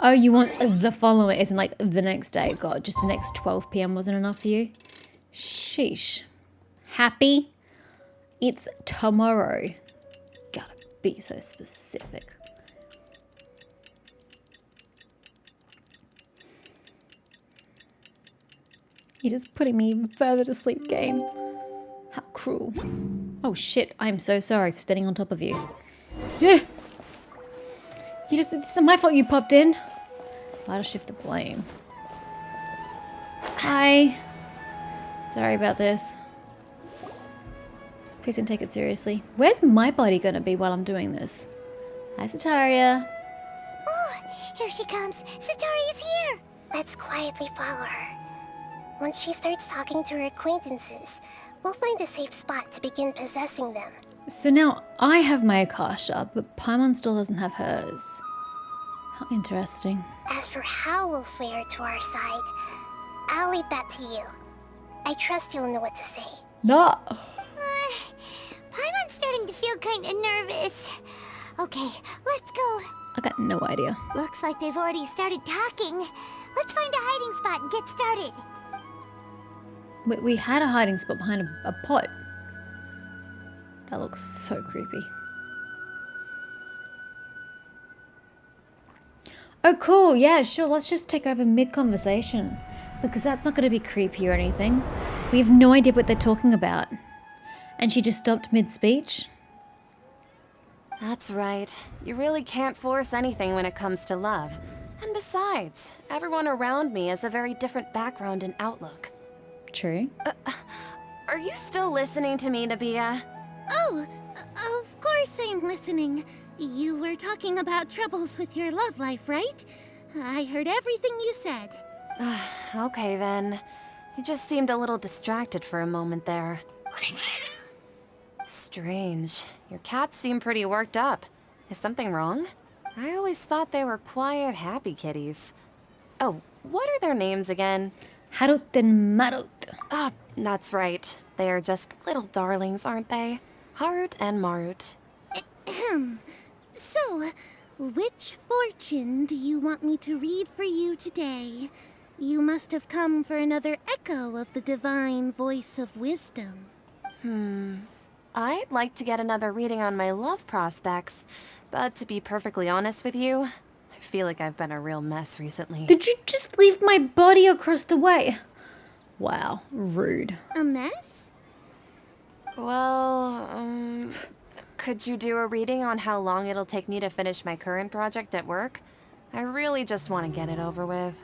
Oh, you want the following, isn't like the next day. God, just the next 12 p.m. wasn't enough for you? Sheesh. Happy? It's tomorrow. Gotta be so specific. You're just putting me even further to sleep, game. How cruel. Oh shit, I'm so sorry for standing on top of you. Yeah. It's not my fault you popped in. Why'd I shift the blame? Hi. Sorry about this. Please don't take it seriously. Where's my body gonna be while I'm doing this? Hi, Sataria. Oh, here she comes. Sataria's here. Let's quietly follow her. Once she starts talking to her acquaintances, we'll find a safe spot to begin possessing them. So now I have my Akasha, but Paimon still doesn't have hers. How interesting. As for how we'll sway her to our side, I'll leave that to you. I trust you'll know what to say. No. Paimon's starting to feel kind of nervous. Okay, let's go. I got no idea. Looks like they've already started talking. Let's find a hiding spot and get started. We had a hiding spot behind a pot. That looks so creepy. Oh, cool. Yeah, sure. Let's just take over mid-conversation. Because that's not going to be creepy or anything. We have no idea what they're talking about. And she just stopped mid-speech. That's right. You really can't force anything when it comes to love. And besides, everyone around me has a very different background and outlook. True. Are you still listening to me, Nabia? Oh, of course I'm listening. You were talking about troubles with your love life, right? I heard everything you said. Okay then. You just seemed a little distracted for a moment there. Strange. Your cats seem pretty worked up. Is something wrong? I always thought they were quiet, happy kitties. Oh, what are their names again? Harut and Marut. Ah, that's right. They are just little darlings, aren't they? Harut and Marut. So, which fortune do you want me to read for you today? You must have come for another echo of the divine voice of wisdom. I'd like to get another reading on my love prospects, but to be perfectly honest with you, I feel like I've been a real mess recently. Did you just leave my body across the way? Wow, rude. A mess? Well, could you do a reading on how long it'll take me to finish my current project at work? I really just want to get it over with.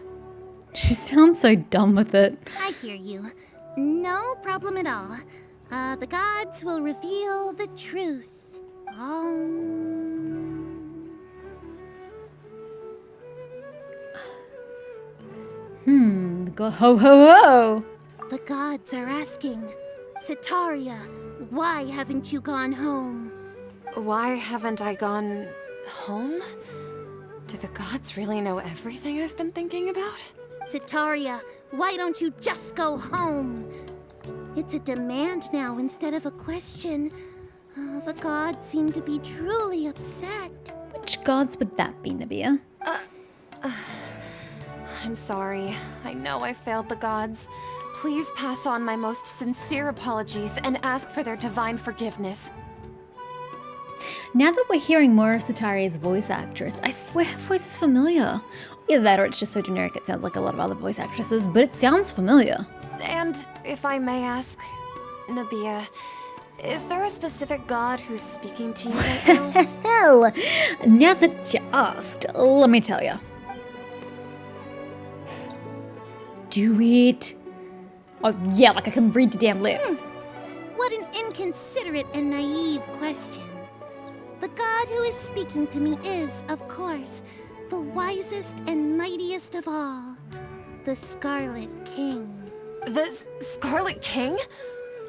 She sounds so dumb with it. I hear you. No problem at all. The gods will reveal the truth. Go ho ho ho. The gods are asking, Sataria, why haven't you gone home? Why haven't I gone home? Do the gods really know everything I've been thinking about? Sataria, why don't you just go home? It's a demand now instead of a question. The gods seem to be truly upset. Which gods would that be, Nabia? I'm sorry. I know I failed the gods. Please pass on my most sincere apologies and ask for their divine forgiveness. Now that we're hearing more of Sataria's voice actress, I swear her voice is familiar. Either that or it's just so generic it sounds like a lot of other voice actresses, but it sounds familiar. And if I may ask, Nabia, is there a specific god who's speaking to you right now? Hell, now that you asked, let me tell you. Do it. Oh yeah, like I can read the damn lips. What an inconsiderate and naive question. The god who is speaking to me is, of course, the wisest and mightiest of all, the Scarlet King. The Scarlet King?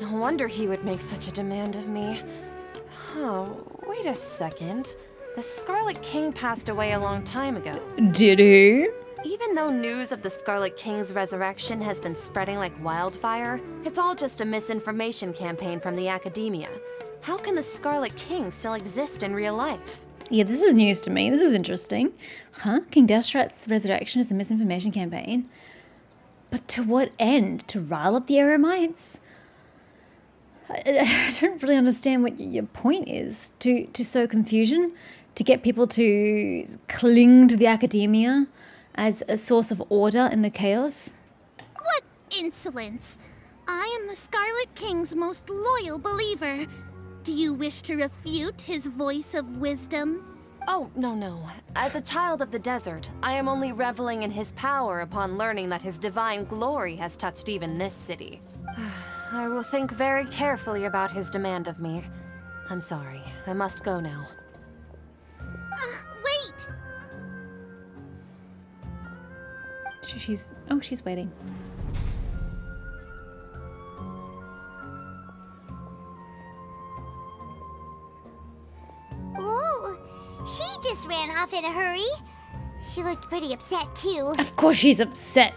No wonder he would make such a demand of me. Oh, wait a second. The Scarlet King passed away a long time ago. Did he? Even though news of the Scarlet King's resurrection has been spreading like wildfire, it's all just a misinformation campaign from the academia. How can the Scarlet King still exist in real life? Yeah, this is news to me. This is interesting. Huh? King Destrat's resurrection is a misinformation campaign. But to what end? To rile up the Eremites? I don't really understand what your point is. To sow confusion? To get people to cling to the academia as a source of order in the chaos? What insolence! I am the Scarlet King's most loyal believer. Do you wish to refute his voice of wisdom? Oh, no. As a child of the desert, I am only reveling in his power upon learning that his divine glory has touched even this city. I will think very carefully about his demand of me. I'm sorry. I must go now. Wait! She's waiting. Whoa, she just ran off in a hurry. She looked pretty upset too. Of course she's upset.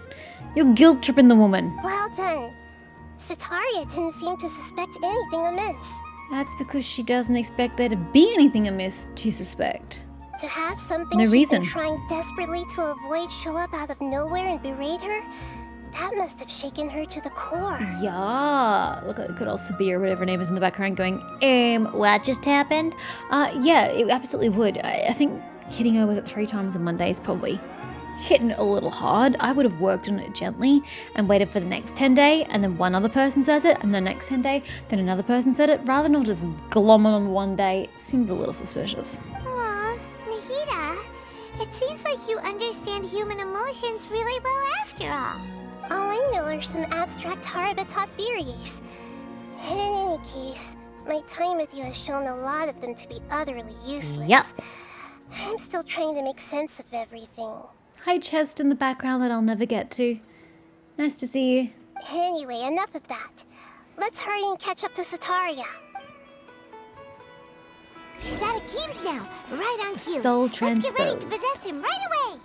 You're guilt-tripping the woman. Well done. Sataria didn't seem to suspect anything amiss. That's because she doesn't expect there to be anything amiss to suspect. To have something No she's reason. been trying desperately to avoid show up out of nowhere and berate her, that must have shaken her to the core. Yeah. Look at good old Sabir, whatever her name is in the background, going, what just happened? Yeah, it absolutely would. I think hitting her with it 3 times on Monday is probably hitting it a little hard. I would have worked on it gently and waited for the next 10 day, and then one other person says it, and the next 10 day, then another person said it, rather than all just glom it on one day. It seemed a little suspicious. Aw, Nahida, it seems like you understand human emotions really well after all. All I know are some abstract Harabata theories. And in any case, my time with you has shown a lot of them to be utterly useless. Yep. I'm still trying to make sense of everything. High chest in the background that I'll never get to. Nice to see you. Anyway, enough of that. Let's hurry and catch up to Sataria. She's at Akeem's now, right on cue. Soul Let's get ready to transposed. possess him right away.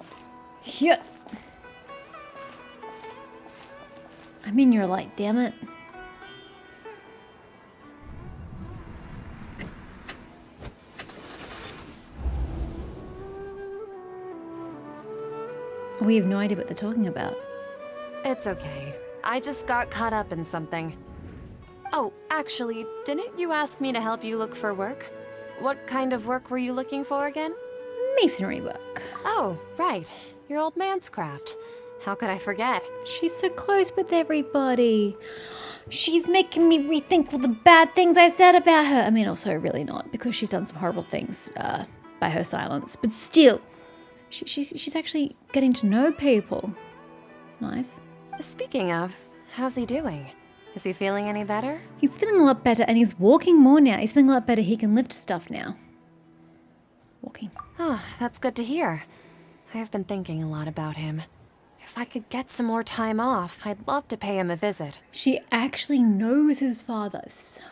Yeah. I'm in your light, damn it. We have no idea what they're talking about. It's okay. I just got caught up in something. Oh, actually, didn't you ask me to help you look for work? What kind of work were you looking for again? Masonry work. Oh, right. Your old man's craft. How could I forget? She's so close with everybody. She's making me rethink all the bad things I said about her. I mean, also really not, because she's done some horrible things by her silence. But still, she's actually getting to know people. It's nice. Speaking of, how's he doing? Is he feeling any better? He's feeling a lot better, and he's walking more now. He's feeling a lot better. He can lift stuff now. Walking. Oh, that's good to hear. I have been thinking a lot about him. If I could get some more time off, I'd love to pay him a visit. She actually knows his father. So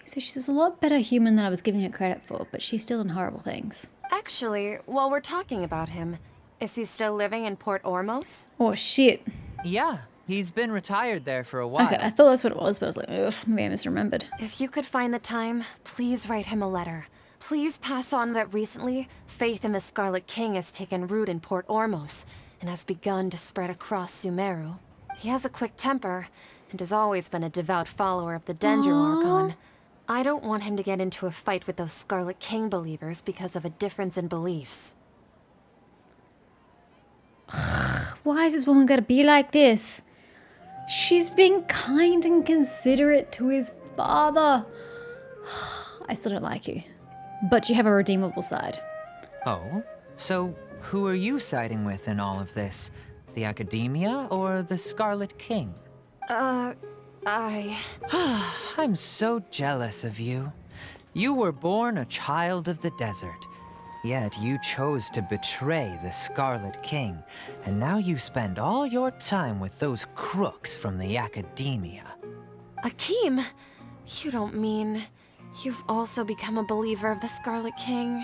she's a lot better human than I was giving her credit for, but she's still done horrible things. Actually, while we're talking about him, is he still living in Port Ormos? Oh, shit. Yeah, he's been retired there for a while. Okay, I thought that's what it was, but I was like, ugh, maybe I misremembered. If you could find the time, please write him a letter. Please pass on that recently, faith in the Scarlet King has taken root in Port Ormos and has begun to spread across Sumeru. He has a quick temper and has always been a devout follower of the Danger Archon. I don't want him to get into a fight with those Scarlet King believers because of a difference in beliefs. Why is this woman gotta be like this? She's being kind and considerate to his father. I still don't like you. But you have a redeemable side. Oh? So, who are you siding with in all of this? The Academia or the Scarlet King? I'm so jealous of you. You were born a child of the desert, yet you chose to betray the Scarlet King, and now you spend all your time with those crooks from the Academia. Akeem, you don't mean you've also become a believer of the Scarlet King?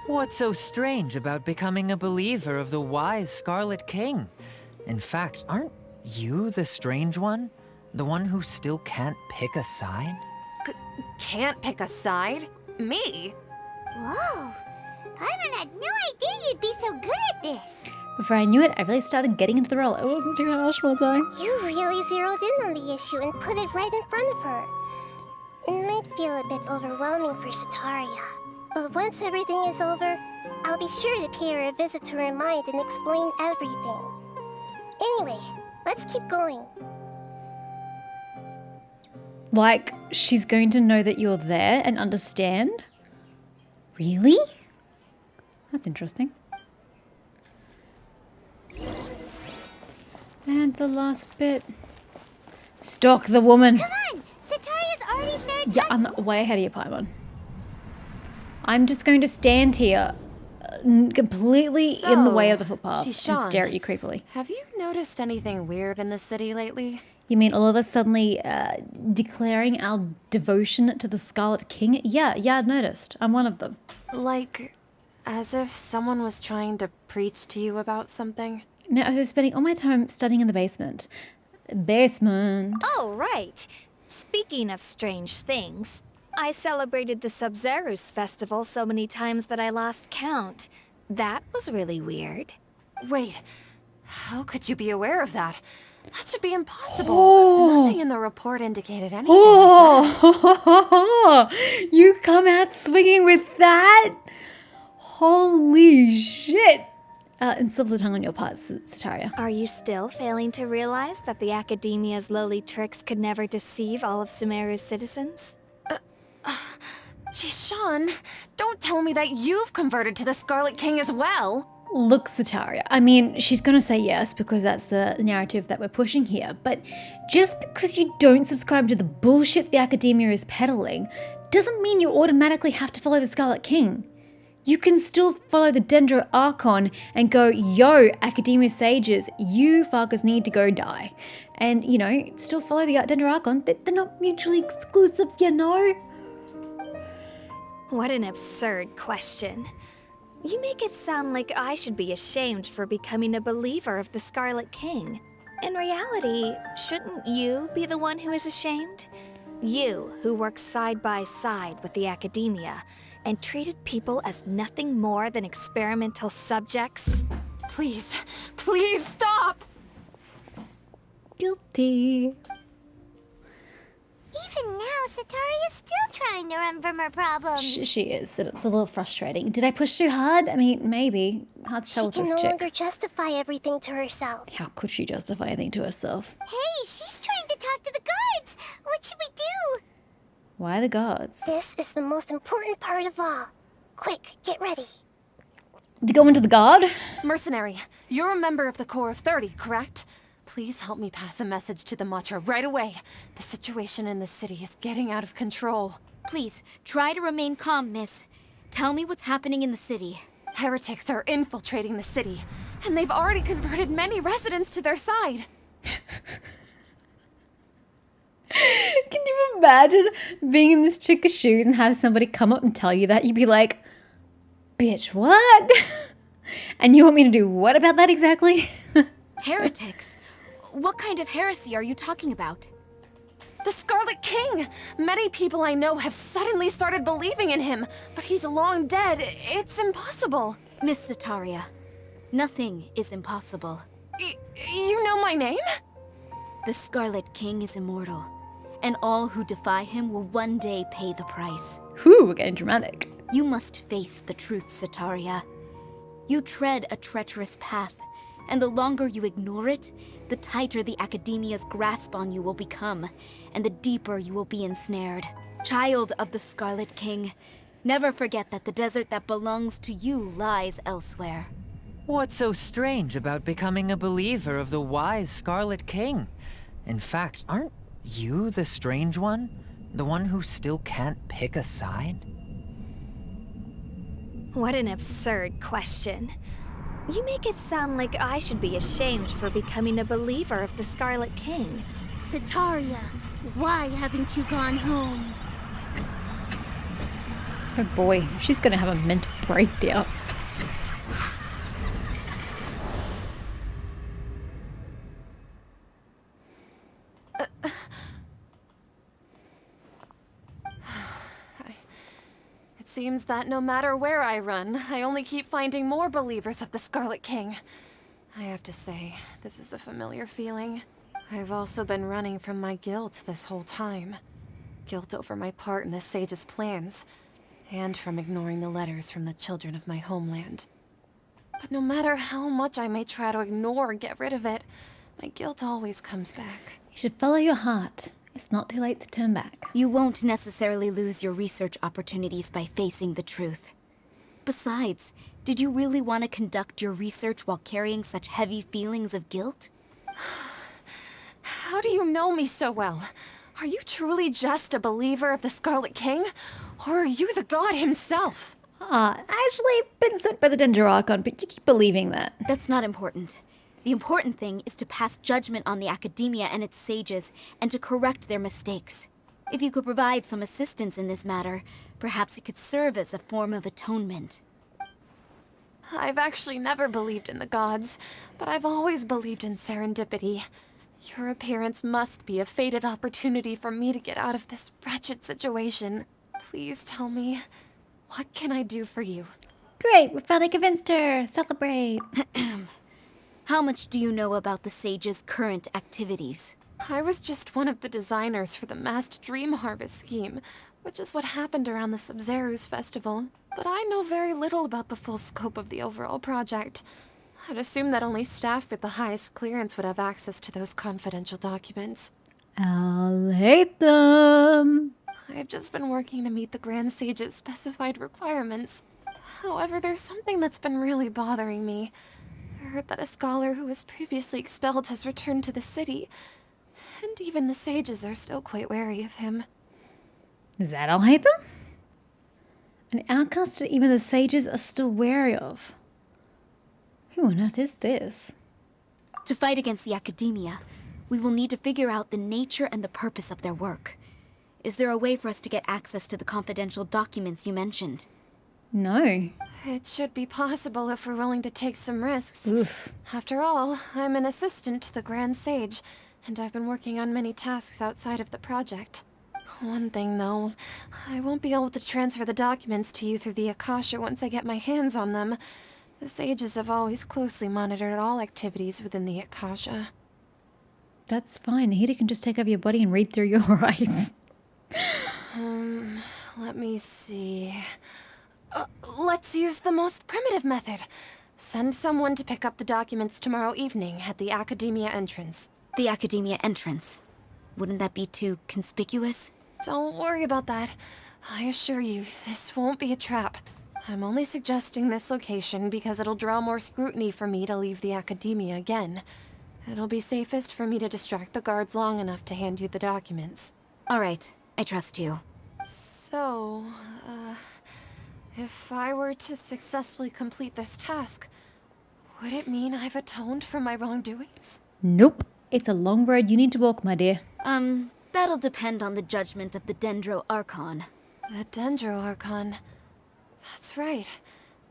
What's so strange about becoming a believer of the wise Scarlet King? In fact, aren't you the strange one? The one who still can't pick a side? Can't pick a side? Me? Whoa! Paimon had no idea you'd be so good at this. Before I knew it, I really started getting into the role. I wasn't too harsh, was I? You really zeroed in on the issue and put it right in front of her. It might feel a bit overwhelming for Sataria, but once everything is over, I'll be sure to pay her a visit to her mind and explain everything. Anyway, let's keep going. Like, she's going to know that you're there and understand? Really? That's interesting. And the last bit. Stalk the woman. Come on! Sataria's already started Yeah, I'm way ahead of you, Paimon. I'm just going to stand here, completely in the way of the footpath and Shishan, stare at you creepily. Have you noticed anything weird in the city lately? You mean all of us suddenly declaring our devotion to the Scarlet King? Yeah, I've noticed. I'm one of them. Like, as if someone was trying to preach to you about something? No, I was spending all my time studying in the basement. Basement. Oh, right. Speaking of strange things, I celebrated the Sub-Zerus festival so many times that I lost count. That was really weird. Wait, how could you be aware of that? That should be impossible. Nothing in the report indicated anything like that. You come out swinging with that? Holy shit. And silver the tongue on your part, Sataria. Are you still failing to realize that the Academia's lowly tricks could never deceive all of Sumeru's citizens? Shishan, don't tell me that you've converted to the Scarlet King as well. Look, Sataria, I mean, she's gonna say yes because that's the narrative that we're pushing here, but just because you don't subscribe to the bullshit the Academia is peddling doesn't mean you automatically have to follow the Scarlet King. You can still follow the Dendro Archon and go, yo, Academia Sages, you fuckers need to go die. And, you know, still follow the Dendro Archon. They're not mutually exclusive, you know? What an absurd question. You make it sound like I should be ashamed for becoming a believer of the Scarlet King. In reality, shouldn't you be the one who is ashamed? You, who works side by side with the Academia, and treated people as nothing more than experimental subjects? Please, please stop! Guilty. Even now, Sataria's still trying to run from her problems. She is, and it's a little frustrating. Did I push too hard? I mean, maybe. Hard to tell with She can this no chick. longer justify everything to herself. How could she justify anything to herself? Hey, she's trying to talk to the guards. What should we do? Why the gods? This is the most important part of all. Quick, get ready. To go into the guard? Mercenary, you're a member of the Corps of 30, correct? Please help me pass a message to the Matcha right away. The situation in the city is getting out of control. Please, try to remain calm, miss. Tell me what's happening in the city. Heretics are infiltrating the city, and they've already converted many residents to their side. Can you imagine being in this chick's shoes and have somebody come up and tell you that? You'd be like, bitch, what? And you want me to do what about that exactly? Heretics? What kind of heresy are you talking about? The Scarlet King! Many people I know have suddenly started believing in him, but he's long dead. It's impossible. Miss Sataria, nothing is impossible. You know my name? The Scarlet King is immortal, and all who defy him will one day pay the price. Whew, we're getting dramatic. You must face the truth, Sataria. You tread a treacherous path, and the longer you ignore it, the tighter the Academia's grasp on you will become, and the deeper you will be ensnared. Child of the Scarlet King, never forget that the desert that belongs to you lies elsewhere. What's so strange about becoming a believer of the wise Scarlet King? In fact, aren't you the strange one? The one who still can't pick a side? What an absurd question. You make it sound like I should be ashamed for becoming a believer of the Scarlet King. Sataria, why haven't you gone home? Oh boy, she's gonna have a mental breakdown. seems that no matter where I run, I only keep finding more believers of the Scarlet King. I have to say, this is a familiar feeling. I've also been running from my guilt this whole time. Guilt over my part in the Sage's plans, and from ignoring the letters from the children of my homeland. But no matter how much I may try to ignore or get rid of it, my guilt always comes back. You should follow your heart. It's not too late to turn back. You won't necessarily lose your research opportunities by facing the truth. Besides, did you really want to conduct your research while carrying such heavy feelings of guilt? How do you know me so well? Are you truly just a believer of the Scarlet King? Or are you the god himself? Actually been sent by the Dendro Archon, but you keep believing that. That's not important. The important thing is to pass judgment on the academia and its sages, and to correct their mistakes. If you could provide some assistance in this matter, perhaps it could serve as a form of atonement. I've actually never believed in the gods, but I've always believed in serendipity. Your appearance must be a fated opportunity for me to get out of this wretched situation. Please tell me, what can I do for you? Great, we finally convinced her. Celebrate. How much do you know about the sage's current activities? I was just one of the designers for the masked dream harvest scheme, which is what happened around the Sub-Zeru's festival. But I know very little about the full scope of the overall project. I'd assume that only staff with the highest clearance would have access to those confidential documents. I'll hate them. I've just been working to meet the Grand Sage's specified requirements. However, there's something that's been really bothering me. I heard that a scholar who was previously expelled has returned to the city, and even the sages are still quite wary of him. Is that I'll hate them? An outcast that even the sages are still wary of. Who on earth is this? To fight against the academia, we will need to figure out the nature and the purpose of their work. Is there a way for us to get access to the confidential documents you mentioned? No. It should be possible if we're willing to take some risks. Oof. After all, I'm an assistant to the Grand Sage, and I've been working on many tasks outside of the project. One thing, though, I won't be able to transfer the documents to you through the Akasha once I get my hands on them. The sages have always closely monitored all activities within the Akasha. That's fine. Nahida can just take over your body and read through your eyes. Let me see. Let's use the most primitive method. Send someone to pick up the documents tomorrow evening at the Academia entrance. The Academia entrance. Wouldn't that be too conspicuous? Don't worry about that. I assure you, this won't be a trap. I'm only suggesting this location because it'll draw more scrutiny for me to leave the Academia again. It'll be safest for me to distract the guards long enough to hand you the documents. All right, I trust you. So, if I were to successfully complete this task, would it mean I've atoned for my wrongdoings? Nope. It's a long road you need to walk, my dear. That'll depend on the judgment of the Dendro Archon. The Dendro Archon. That's right.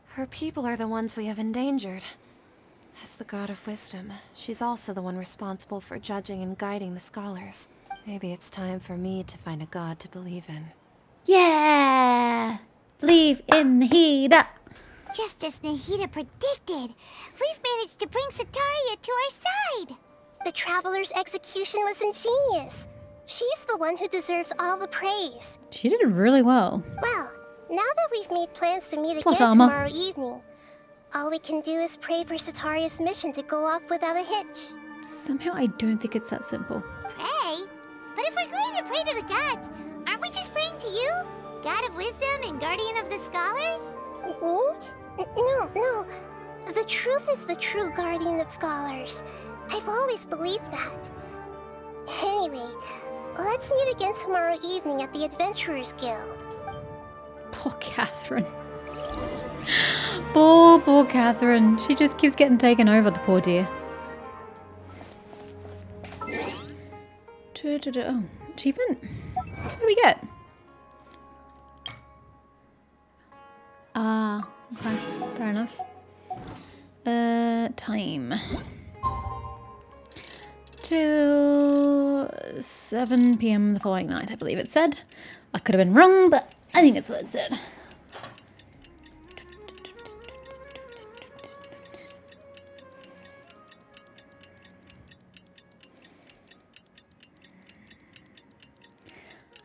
Her people are the ones we have endangered. As the god of wisdom, she's also the one responsible for judging and guiding the scholars. Maybe it's time for me to find a god to believe in. Yeah! Believe in Nahida. Just as Nahida predicted, we've managed to bring Sataria to our side. The Traveler's execution was ingenious. She's the one who deserves all the praise. She did really well. Well, now that we've made plans to meet Plot again armor. tomorrow evening, all we can do is pray for Sataria's mission to go off without a hitch. Somehow I don't think it's that simple. Pray? But if we're going to pray to the gods, aren't we just praying to you? God of wisdom and guardian of the scholars? No. The truth is the true guardian of scholars. I've always believed that. Anyway, let's meet again tomorrow evening at the Adventurers Guild. Poor Catherine. Poor Catherine. She just keeps getting taken over, the poor dear. Oh, achievement? What do we get? Ah, okay. Fair enough. Time. Till 7 p.m. the following night, I believe it said. I could have been wrong, but I think it's what it said.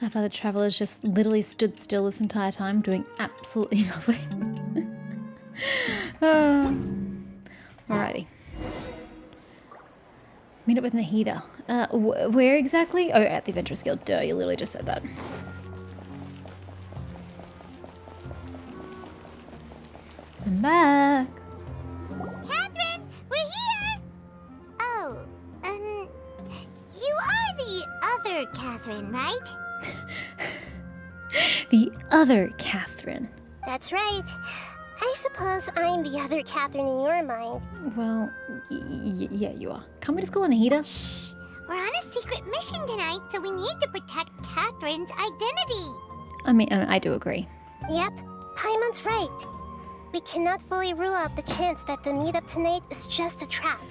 I thought the travelers just literally stood still this entire time, doing absolutely nothing. Alrighty. Meet up with Nahida. Where exactly? Oh, at the Adventurers Guild. Duh, you literally just said that. I'm back. Catherine, we're here! Oh, you are the other Catherine, right? The other Catherine. That's right. I suppose I'm the other Catherine in your mind. Well, yeah, you are. Can't we just call her Nahida? Shh! We're on a secret mission tonight, so we need to protect Catherine's identity. I mean, I do agree. Yep, Paimon's right. We cannot fully rule out the chance that the meetup tonight is just a trap.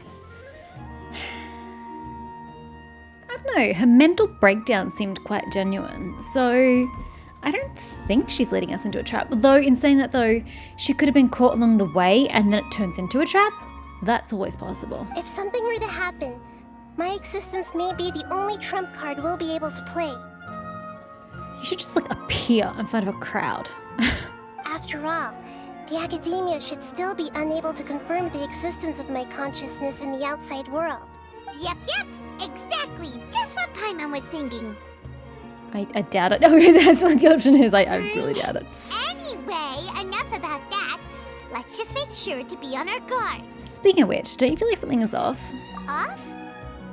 I don't know, her mental breakdown seemed quite genuine, so I don't think she's leading us into a trap. Though, in saying that though, she could have been caught along the way and then it turns into a trap. That's always possible. If something were to happen, my existence may be the only trump card we'll be able to play. You should just like appear in front of a crowd. After all, the academia should still be unable to confirm the existence of my consciousness in the outside world. Yep, exactly. Just what Paimon was thinking. I doubt it. Oh, that's what the option is. I really doubt it. Anyway, enough about that. Let's just make sure to be on our guard. Speaking of which, don't you feel like something is off? Off?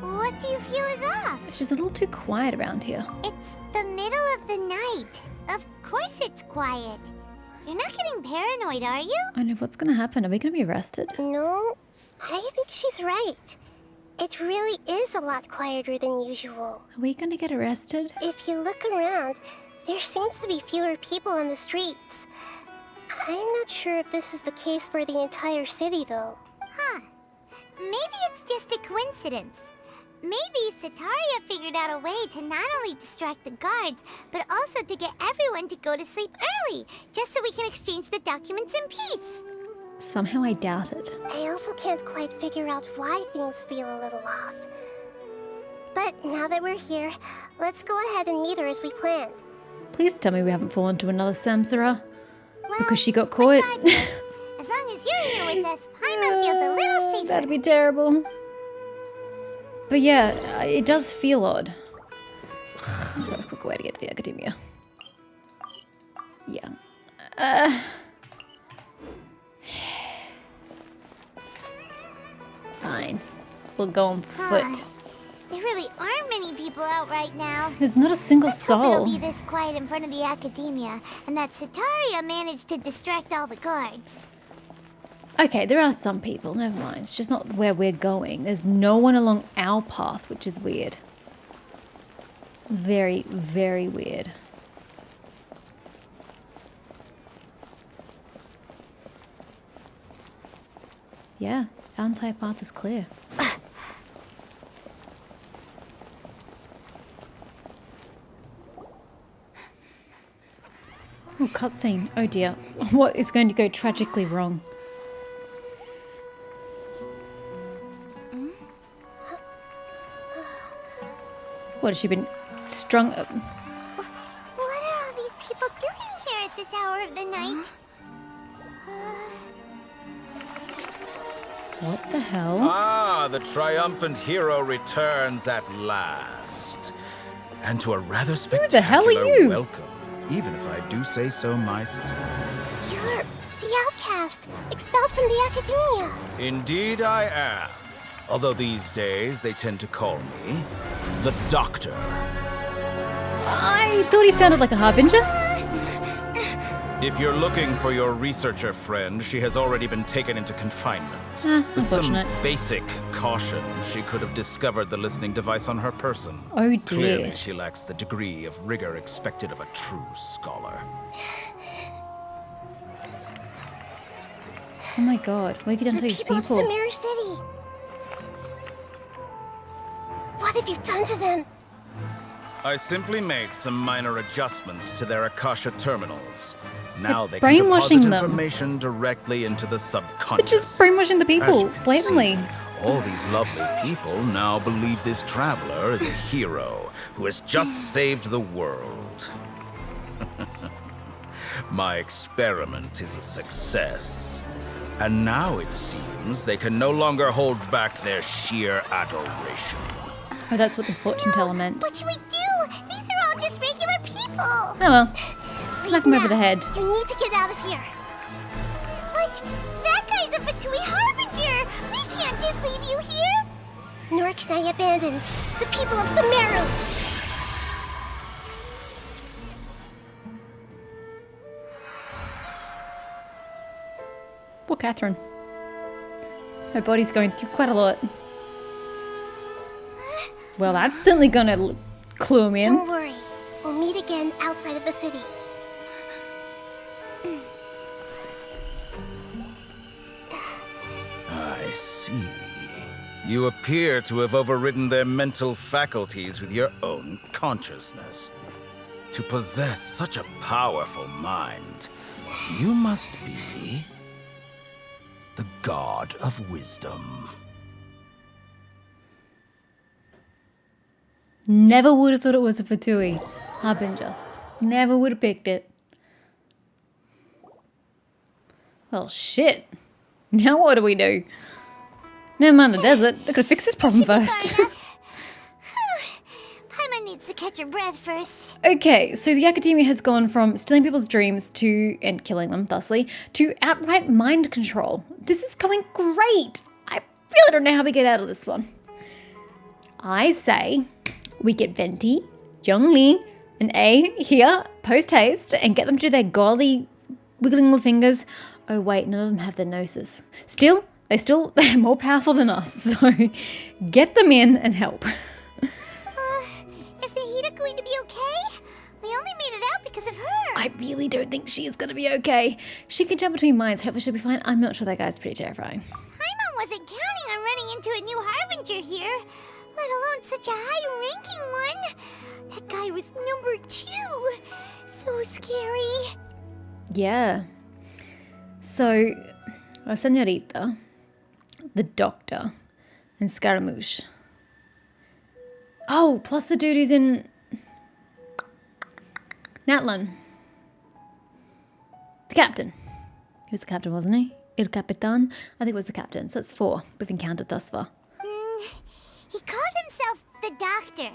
What do you feel is off? It's just a little too quiet around here. It's the middle of the night. Of course it's quiet. You're not getting paranoid, are you? I know, what's gonna happen? Are we gonna be arrested? No, I think she's right. It really is a lot quieter than usual. Are we gonna get arrested? If you look around, there seems to be fewer people on the streets. I'm not sure if this is the case for the entire city, though. Huh. Maybe it's just a coincidence. Maybe Sataria figured out a way to not only distract the guards, but also to get everyone to go to sleep early, just so we can exchange the documents in peace. Somehow I doubt it. I also can't quite figure out why things feel a little off. But now that we're here, let's go ahead and meet her as we planned. Please tell me we haven't fallen to another Samsara. Well, Because she got caught. regardless, as long as you're here with us, Paimon feels a little safer. That'd be terrible. But yeah, it does feel odd. So a quick way to get to the academia. Yeah. Fine. We'll go on foot. There really aren't many people out right now. There's not a single Let's hope it'll soul. be this quiet in front of the academia, and that Sataria managed to distract all the guards. Okay, there are some people. Never mind. It's just not where we're going. There's no one along our path, which is weird. Very, very weird. Yeah, our entire path is clear. Oh, cutscene. Oh dear. What is going to go tragically wrong? What, has she been strung up? What are all these people doing here at this hour of the night? What the hell? Ah, the triumphant hero returns at last. And to a rather spectacular the hell are you? welcome, even if I do say so myself. You're the outcast, expelled from the academia. Indeed I am. Although these days they tend to call me the Doctor. I thought he sounded like a harbinger. If you're looking for your researcher friend, she has already been taken into confinement. With some Unfortunate. basic caution, she could have discovered the listening device on her person. Oh dear. Clearly, she lacks the degree of rigor expected of a true scholar. Oh my god, what have you done to The these people people? of Samir City. What have you done to them? I simply made some minor adjustments to their Akasha terminals. Now they can brainwashing deposit them. information directly into the They're subconscious. just brainwashing the As you people, can blatantly. see, all these lovely people now believe this traveler is a hero who has just saved the world. My experiment is a success. And now it seems they can no longer hold back their sheer adoration. Oh, that's what this fortune teller meant. What should we do? These are all just regular people. Oh well. Smack him over the head. You need to get out of here. What? That guy's a Fatui Harbinger. We can't just leave you here. Nor can I abandon the people of Sumeru. Poor Catherine. Her body's going through quite a lot. Well, that's certainly gonna clue him in. Don't worry. We'll meet again outside of the city. I see. You appear to have overridden their mental faculties with your own consciousness. To possess such a powerful mind, you must be the god of wisdom. Never would have thought it was a Fatui Harbinger. Never would have picked it. Well, shit. Now what do we do? Never mind the desert. I gotta fix this problem first. Paimon needs to catch her breath first. Okay, so the academia has gone from stealing people's dreams to, and killing them thusly, to outright mind control. This is going great. I really don't know how we get out of this one. I say we get Venti, Zhongli, and A here, post haste, and get them to do their golly wiggling little fingers. Oh wait, none of them have their noses. Still, they're more powerful than us, so get them in and help. Is Nahida going to be okay? We only made it out because of her. I really don't think she is going to be okay. She can jump between minds. Hopefully she'll be fine. I'm not sure that guy's pretty terrifying. Paimon wasn't counting on running into a new Harbinger here, let alone such a high-ranking one. That guy was number 2. So scary. Yeah. So, La Senorita, the Doctor, and Scaramouche. Oh, plus the dude who's in Natlan. The captain. He was the captain, wasn't he? Il Capitan? I think it was the captain. So that's 4 we've encountered thus far. He called himself the Doctor.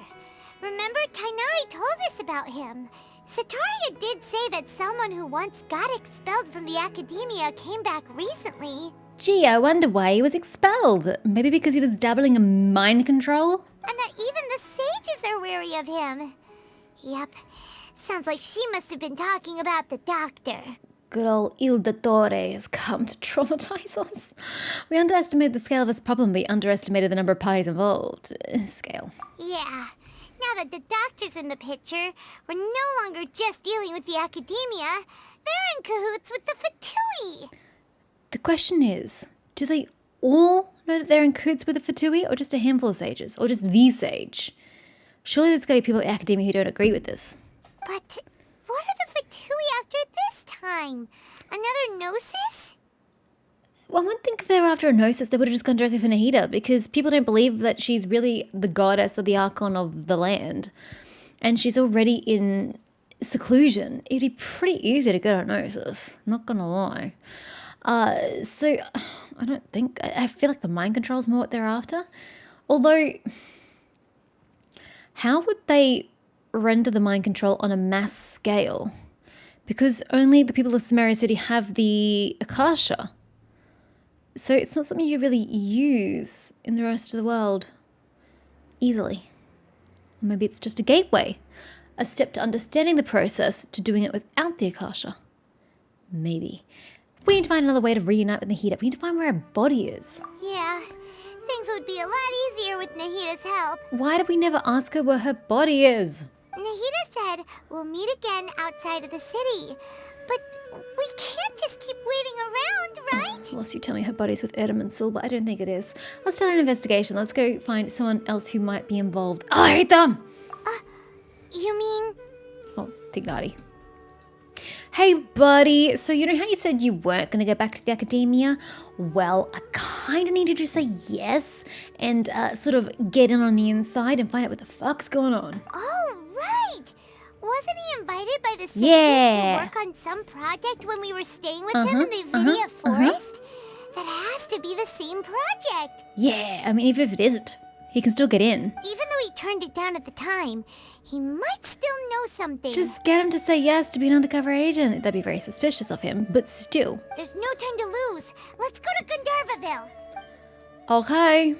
Remember, Tainari told us about him. Sataria did say that someone who once got expelled from the academia came back recently. Gee, I wonder why he was expelled. Maybe because he was dabbling in mind control? And that even the sages are wary of him. Yep. Sounds like she must have been talking about the Doctor. Good old Il Dottore has come to traumatize us. We underestimated the scale of this problem. We underestimated the number of parties involved. Scale. Yeah. Now that the Doctor's in the picture, we're no longer just dealing with the academia. They're in cahoots with the Fatui. The question is, do they all know that they're in cahoots with the Fatui, or just a handful of sages, or just the sage? Surely there's got to be people at academia who don't agree with this. But what are the Fatui after this time? Another Gnosis? One would think if they were after a Gnosis, they would have just gone directly for Nahida, because people don't believe that she's really the goddess or the archon of the land. And she's already in seclusion. It'd be pretty easy to get a Gnosis, not gonna lie. So, I don't think... I feel like the mind control is more what they're after. Although, how would they render the mind control on a mass scale? Because only the people of Sumeru City have the Akasha. So it's not something you really use in the rest of the world easily. Or maybe it's just a gateway. A step to understanding the process to doing it without the Akasha. Maybe. We need to find another way to reunite with Nahida. We need to find where her body is. Yeah. Things would be a lot easier with Nahida's help. Why did we never ask her where her body is? Nahida said we'll meet again outside of the city. But we can't just keep waiting around, right? Unless you tell me her body's with Erdemansul, but I don't think it is. Let's start an investigation. Let's go find someone else who might be involved. Oh, I hate them! You mean... Oh, Tignati. Hey, buddy. So you know how you said you weren't going to go back to the academia? Well, I kind of need you to say yes and sort of get in on the inside and find out what the fuck's going on. Oh, right! Wasn't he invited by the sages Yeah. to work on some project when we were staying with him in the Vidia Forest? That has to be the same project. Yeah, I mean, even if it isn't, he can still get in. Even though he turned it down at the time, he might still know something. Just get him to say yes to be an undercover agent. That'd be very suspicious of him, but still. There's no time to lose. Let's go to Gandharvaville. Okay.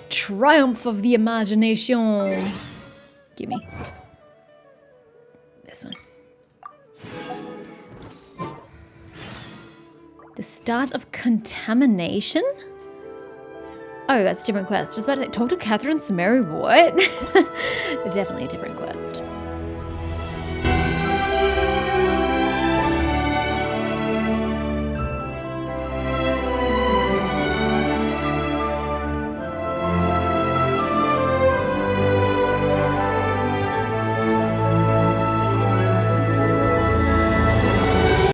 Triumph of the imagination. Gimme. This one. The start of contamination? Oh, that's a different quest. Just about to talk to Catherine Sumeru. What? Definitely a different quest.